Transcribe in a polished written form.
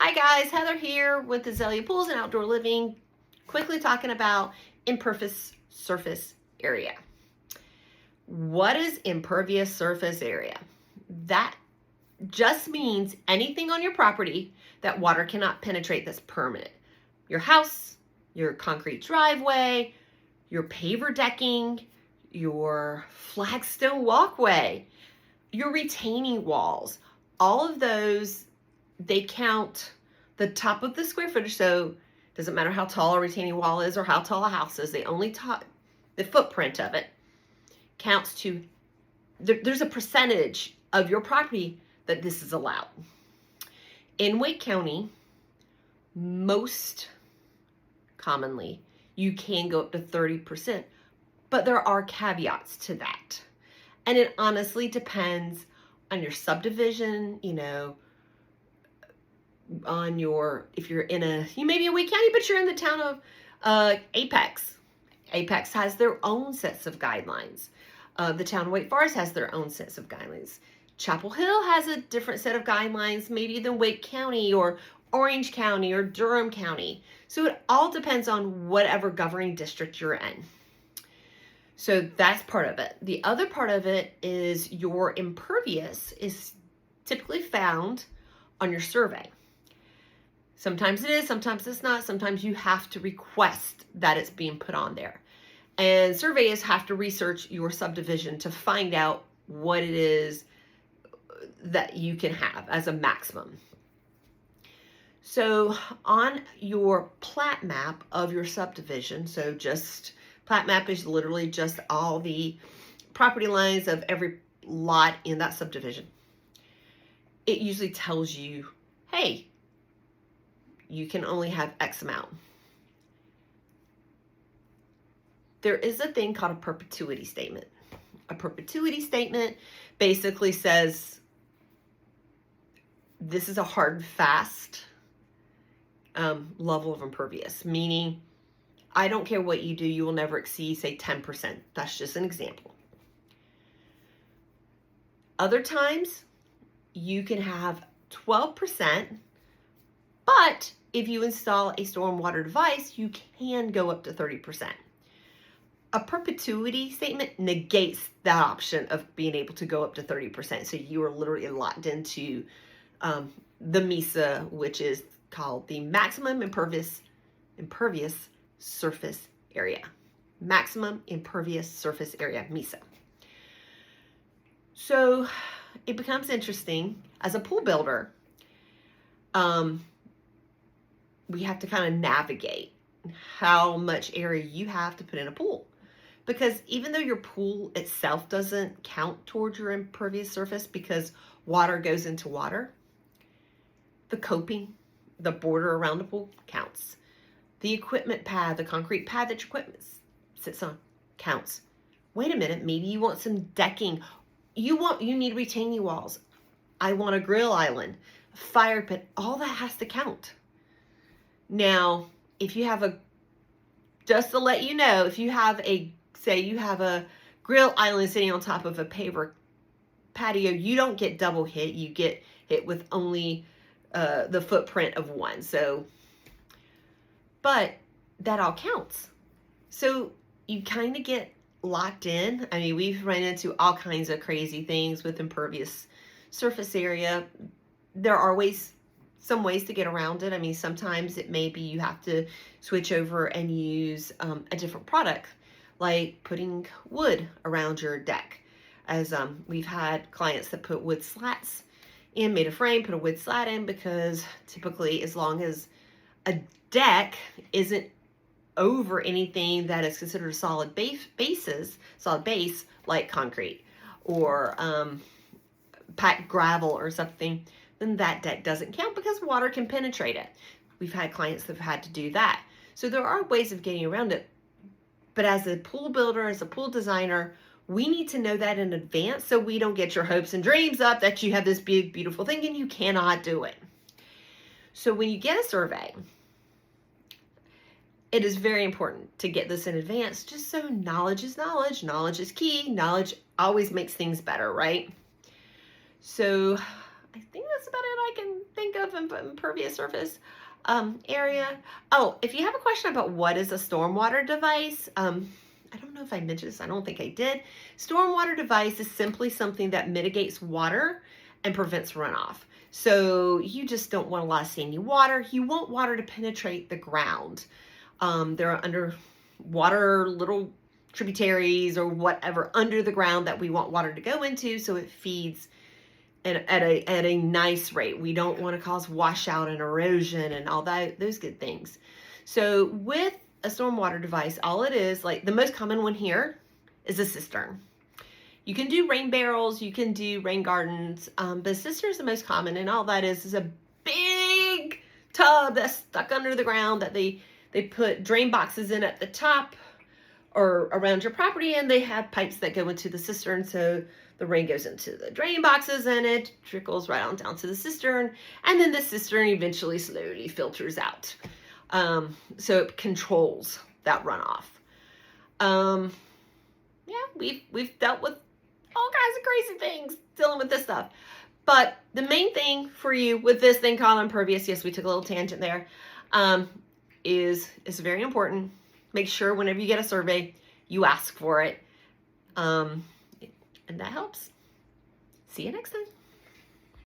Hi guys, Heather here with Azalea Pools and Outdoor Living. Quickly talking about impervious surface area. What is impervious surface area? That just means anything on your property that water cannot penetrate that's permanent. Your house, your concrete driveway, your paver decking, your flagstone walkway, your retaining walls, all of those, they count the top of the square footage. So it doesn't matter how tall a retaining wall is or how tall a house is, they only the footprint of it counts to, there's a percentage of your property that this is allowed. In Wake County, most commonly, you can go up to 30%, but there are caveats to that. And it honestly depends on your subdivision, on your, if you're in you may be in Wake County, but you're in the town of Apex. Apex has their own sets of guidelines. The town of Wake Forest has their own sets of guidelines. Chapel Hill has a different set of guidelines maybe than Wake County or Orange County or Durham County. So it all depends on whatever governing district you're in. So that's part of it. The other part of it is your impervious is typically found on your survey. Sometimes it is, sometimes it's not. Sometimes you have to request that it's being put on there. And surveyors have to research your subdivision to find out what it is that you can have as a maximum. So on your plat map of your subdivision, so just plat map is literally just all the property lines of every lot in that subdivision. It usually tells you, hey, you can only have X amount. There is a thing called a perpetuity statement. A perpetuity statement basically says this is a hard and fast level of impervious, meaning I don't care what you do, you will never exceed, say, 10%. That's just an example. Other times, you can have 12%, but if you install a stormwater device, you can go up to 30%. A perpetuity statement negates that option of being able to go up to 30%. So you are literally locked into the MISA, which is called the maximum impervious surface area. Maximum impervious surface area, MISA. So it becomes interesting as a pool builder. We have to kind of navigate how much area you have to put in a pool. Because even though your pool itself doesn't count towards your impervious surface because water goes into water, the coping, the border around the pool counts. The equipment pad, the concrete pad that your equipment sits on counts. Wait a minute, maybe you want some decking. You need retaining walls. I want a grill island, a fire pit, all that has to count. Now, if you have just to let you know, if you have say you have a grill island sitting on top of a paver patio, you don't get double hit. You get hit with only the footprint of one. So, but that all counts. So you kind of get locked in. I mean, we've run into all kinds of crazy things with impervious surface area. There are some ways to get around it. I mean, sometimes it may be you have to switch over and use a different product, like putting wood around your deck. As we've had clients that put wood slats in, made a frame, put a wood slat in, because typically as long as a deck isn't over anything that is considered a solid base like concrete or packed gravel or something, then that deck doesn't count because water can penetrate it. We've had clients that have had to do that. So there are ways of getting around it. But as a pool builder, as a pool designer, we need to know that in advance so we don't get your hopes and dreams up that you have this big, beautiful thing and you cannot do it. So when you get a survey, it is very important to get this in advance, just so knowledge is knowledge. Knowledge is key. Knowledge always makes things better, right? So I think that's about it I can think think of impervious surface area. Oh, if you have a question about what is a stormwater device, I don't know if I mentioned this. I don't think I did. Stormwater device is simply something that mitigates water and prevents runoff. So you just don't want a lot of sandy water. You want water to penetrate the ground. There are underwater little tributaries or whatever under the ground that we want water to go into, so it feeds at a nice rate. We don't want to cause washout and erosion and all those good things. So with a stormwater device, all it is, like the most common one here, is a cistern. You can do rain barrels, you can do rain gardens, but a cistern is the most common, and all that is a big tub that's stuck under the ground that they put drain boxes in at the top or around your property, and they have pipes that go into the cistern, so the rain goes into the drain boxes and it trickles right on down to the cistern, and then the cistern eventually slowly filters out. So it controls that runoff. Yeah, we've dealt with all kinds of crazy things dealing with this stuff. But the main thing for you with this thing called impervious, yes, we took a little tangent there, is very important. Make sure whenever you get a survey, you ask for it. And that helps. See you next time.